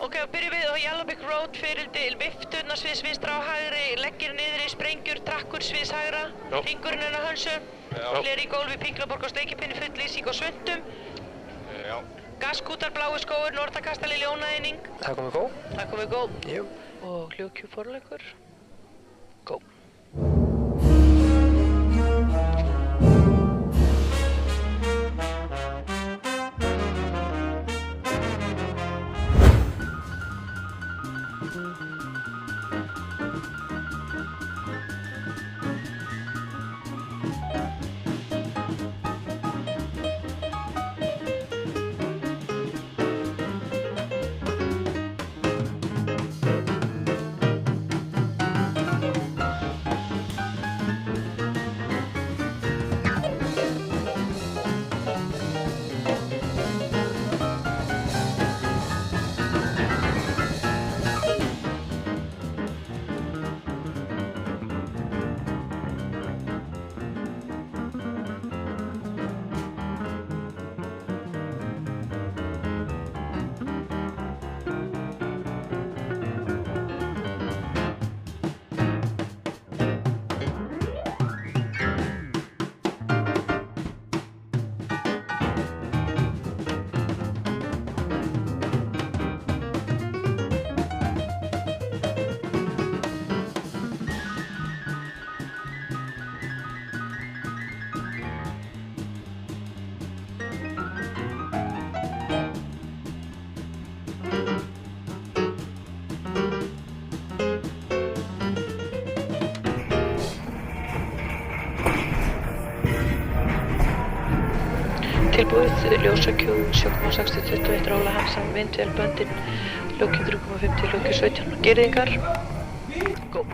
Ok, og byrjum við á Yellowbrick Road fyrir til vifturna sviðs vinstra á hægri, leggir niðri, sprengjur, trakkur sviðs hægra, hringurinn hennar hönsu, hleri í gólfi, Pinklaborg og steikipinni, full lýsing og svundum, gaskútar, blái skóur, Norðakastali, ljónaðinning. Það komið gó. Það komið gó. Jú. Og hljóðkjúf forleikur. Gó. Tilbúið, ljósakjú 7,6021 Róla Hansan, vindvél böndin, hljóðkjú 3,50, hljóðkjú 17, girðingar, gó.